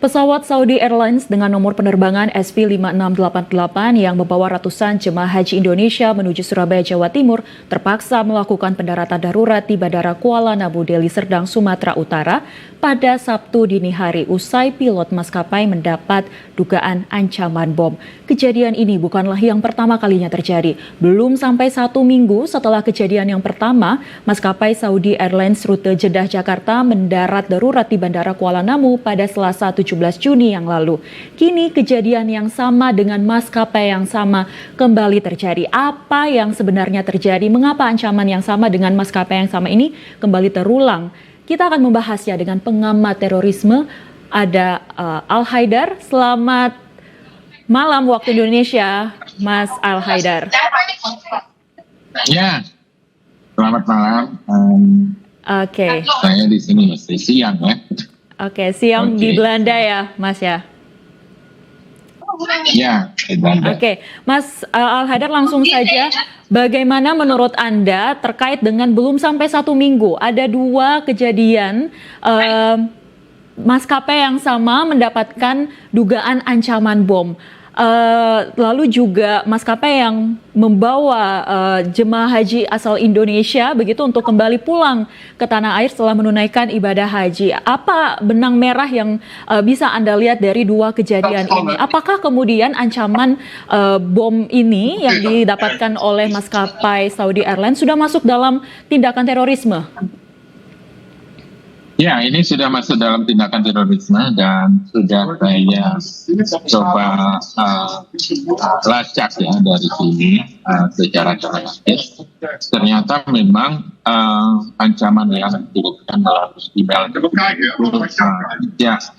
Pesawat Saudi Airlines dengan nomor penerbangan SV5688 yang membawa ratusan jemaah haji Indonesia menuju Surabaya, Jawa Timur terpaksa melakukan pendaratan darurat di Bandara Kuala Namu, Deli Serdang, Sumatera Utara pada Sabtu dini hari usai pilot maskapai mendapat dugaan ancaman bom. Kejadian ini bukanlah yang pertama kalinya terjadi. Belum sampai 1 minggu setelah kejadian yang pertama, maskapai Saudi Airlines rute Jeddah Jakarta mendarat darurat di Bandara Kuala Namu pada Selasa 17 Juni yang lalu. Kini kejadian yang sama dengan maskapai yang sama kembali terjadi. Apa yang sebenarnya terjadi? Mengapa ancaman yang sama dengan maskapai yang sama ini kembali terulang? Kita akan membahasnya dengan pengamat terorisme. Ada Al-Haidar. Selamat malam waktu Indonesia, Mas Al-Haidar. Ya, selamat malam. Oke. Saya di sini masih siang ya. Oke, siang di Belanda ya, Mas ya? Ya, di Belanda. Oke, Mas Al-Haidar, langsung saja. Bagaimana menurut Anda terkait dengan belum sampai 1 minggu, ada 2 kejadian maskapai yang sama mendapatkan dugaan ancaman bom. Lalu juga maskapai yang membawa jemaah haji asal Indonesia begitu untuk kembali pulang ke tanah air setelah menunaikan ibadah haji. Apa benang merah yang bisa Anda lihat dari 2 kejadian ini? Apakah kemudian ancaman bom ini yang didapatkan oleh maskapai Saudi Airlines sudah masuk dalam tindakan terorisme? Ya, ini sudah masuk dalam tindakan terorisme dan sudah saya coba lacak ya dari sini secara terakhir. Ternyata memang ancaman yang diberikan dalam email tidak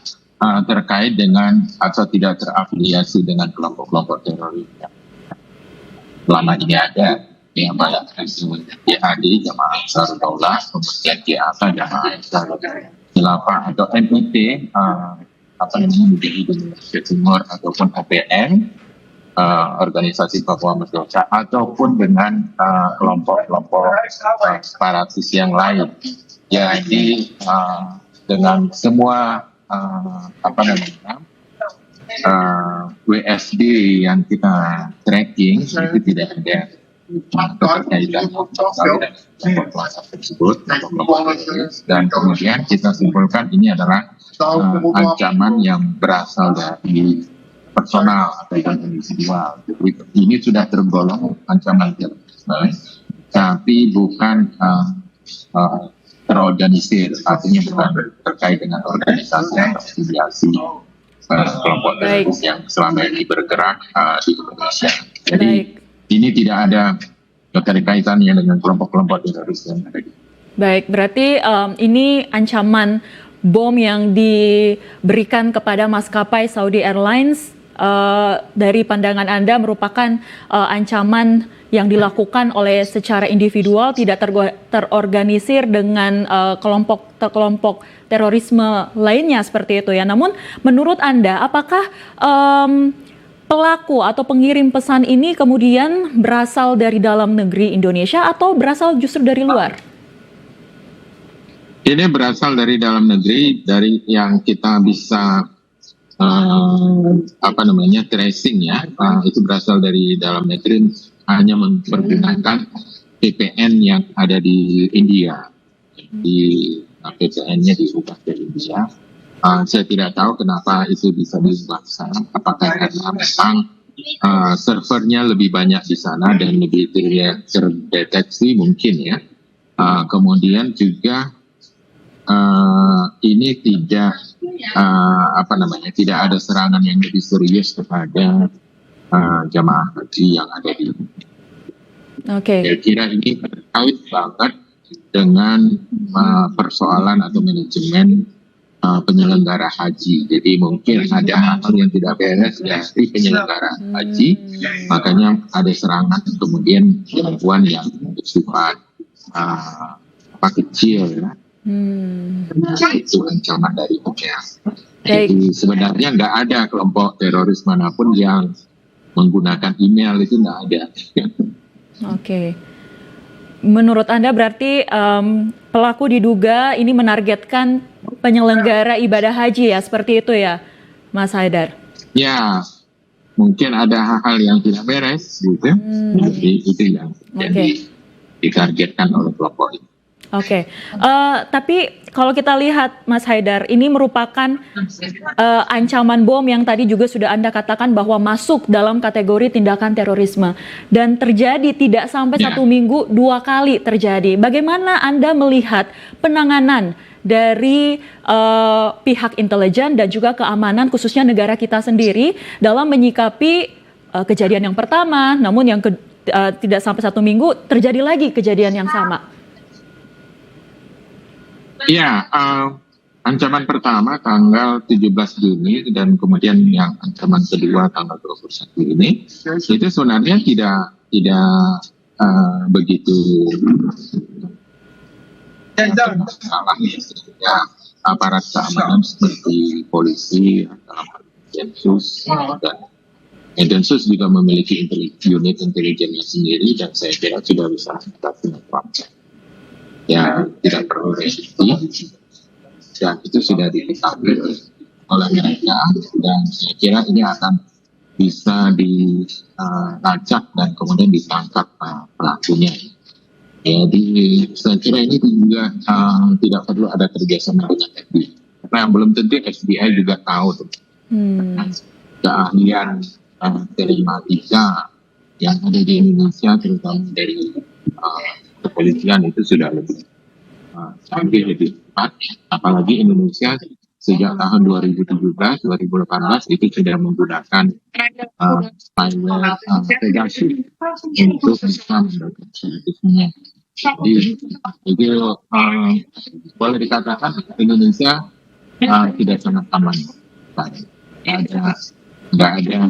terkait dengan atau tidak terafiliasi dengan kelompok-kelompok teroris selama ini ada. Yang banyak JAD, Jamaah Ansarud Daulah, kemudian JAK, Jamaah Ansarud Khilafah atau MIT, di Indonesia Timur ataupun APN, organisasi Papua Merdeka, ataupun dengan kelompok-kelompok separatis yang lain. Jadi dengan semua WSD yang kita tracking itu tidak ada keterkaitan tersebut, dan kemudian kita simpulkan ini adalah ancaman yang berasal dari personal atau individual. Jadi ini sudah tergolong ancaman terorisme, tapi bukan terorganisir, artinya bukan terkait dengan organisasi atau afiliasi kelompok teroris yang selama ini bergerak di Indonesia. Jadi ini tidak ada keterkaitannya dengan kelompok-kelompok teroris yang ada. Baik, berarti ini ancaman bom yang diberikan kepada maskapai Saudi Airlines dari pandangan Anda merupakan ancaman yang dilakukan oleh secara individual, tidak terorganisir dengan kelompok terorisme lainnya seperti itu ya. Namun menurut Anda, apakah pelaku atau pengirim pesan ini kemudian berasal dari dalam negeri Indonesia atau berasal justru dari luar? Ini berasal dari dalam negeri, dari yang kita bisa tracing ya. Itu berasal dari dalam negeri, hanya mempergunakan VPN yang ada di India. Jadi VPN-nya diubah dari India. Saya tidak tahu kenapa itu bisa diubah sana. Apakah karena memang servernya lebih banyak di sana dan lebih terdeteksi mungkin ya. Kemudian juga ini tidak tidak ada serangan yang lebih serius kepada jamaah haji yang ada di Saya kira ini terkait banget dengan persoalan atau manajemen penyelenggara haji. Jadi mungkin ada hal yang tidak beres dari penyelenggara haji, makanya ada serangan kemudian gangguan yang bersifat kecil ya. Itu ancaman dari Jadi sebenarnya nggak ada kelompok teroris manapun yang menggunakan email, itu nggak ada. Menurut Anda berarti pelaku diduga ini menargetkan penyelenggara ibadah haji ya, seperti itu ya, Mas Haidar? Ya, mungkin ada hal-hal yang tidak beres gitu. Jadi itu yang jadi ditargetkan oleh kelompok ini. Oke. Tapi kalau kita lihat Mas Haidar, ini merupakan ancaman bom yang tadi juga sudah Anda katakan bahwa masuk dalam kategori tindakan terorisme dan terjadi tidak sampai 1 minggu 2 kali terjadi. Bagaimana Anda melihat penanganan dari pihak intelijen dan juga keamanan khususnya negara kita sendiri dalam menyikapi kejadian yang pertama, namun yang tidak sampai 1 minggu terjadi lagi kejadian yang sama? Ya, ancaman pertama tanggal 17 Juni dan kemudian yang ancaman kedua tanggal 21 Juni itu sebenarnya tidak begitu salah ya. Aparat keamanan seperti polisi, dalam hal Densus dan Densus juga memiliki unit intelijennya sendiri dan saya kira sudah bisa mengatasi masalah. Ya, tidak perlu revisi dan itu sudah diketahui oleh mereka dan saya kira ini akan bisa dilacak dan kemudian ditangkap pelakunya. Jadi saya kira ini juga tidak perlu ada kerjasama dengan FBI. Karena yang belum tentu FBI juga tahu keahlian telematika yang ada di Indonesia terutama dari kepolisian itu sudah lebih canggih, lebih cepat. Apalagi Indonesia sejak tahun 2017-2018 itu sudah menggunakan spyware Pegasus untuk bisa mendeteksi itu semua. Jadi itu boleh dikatakan Indonesia tidak sangat aman. Tidak ada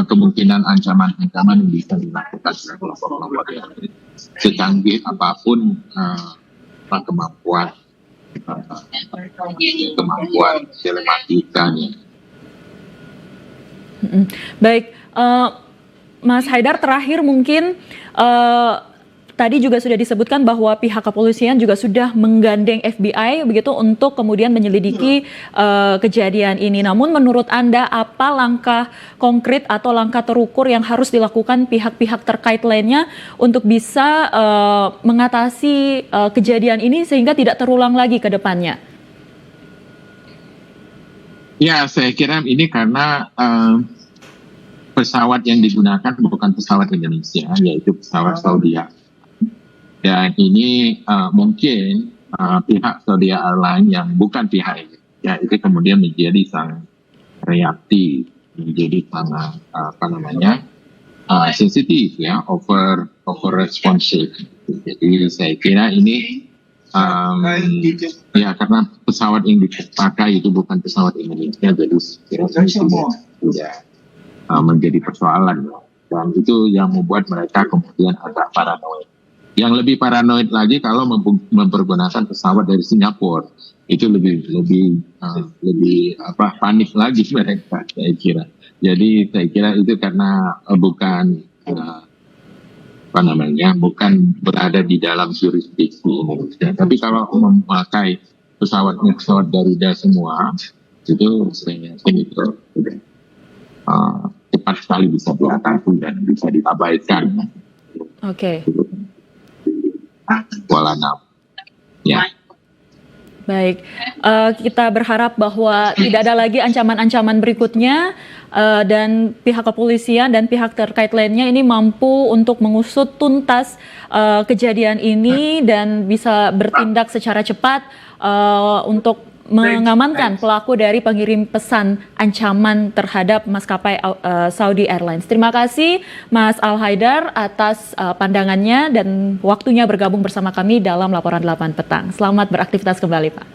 kemungkinan ancaman-ancaman yang bisa dilakukan oleh kelompok-kelompok yang secanggih apapun kemampuan telematikanya. Baik, Mas Haidar, terakhir mungkin tadi juga sudah disebutkan bahwa pihak kepolisian juga sudah menggandeng FBI begitu untuk kemudian menyelidiki kejadian ini. Namun menurut Anda apa langkah konkret atau langkah terukur yang harus dilakukan pihak-pihak terkait lainnya untuk bisa mengatasi kejadian ini sehingga tidak terulang lagi ke depannya? Ya, saya kira ini karena pesawat yang digunakan bukan pesawat Indonesia, yaitu pesawat Saudi. Dan ini mungkin pihak Saudi Airlines yang bukan pihak Indonesia itu kemudian menjadi sangat reaktif, menjadi sangat sensitif ya, over responsive. Jadi saya kira ini ya karena pesawat yang dipakai itu bukan pesawat Indonesia, jadi saya kira sudah menjadi persoalan dan itu yang membuat mereka kemudian agak paranoid. Yang lebih paranoid lagi kalau mempergunakan pesawat dari Singapura, itu lebih panik lagi mereka, saya kira. Jadi saya kira itu karena bukan bukan berada di dalam jurisdiksi Indonesia. Tapi kalau memakai pesawat Garuda semua, itu saya yakin itu cepat sekali bisa diatasi dan bisa diabaikan. Oke. Kuala Namu. Ya. Baik, kita berharap bahwa tidak ada lagi ancaman-ancaman berikutnya dan pihak kepolisian dan pihak terkait lainnya ini mampu untuk mengusut tuntas kejadian ini dan bisa bertindak secara cepat untuk mengamankan pelaku dari pengirim pesan ancaman terhadap maskapai Saudi Airlines. Terima kasih Mas Al Haidar atas pandangannya dan waktunya bergabung bersama kami dalam Laporan 8 Petang. Selamat beraktivitas kembali, Pak.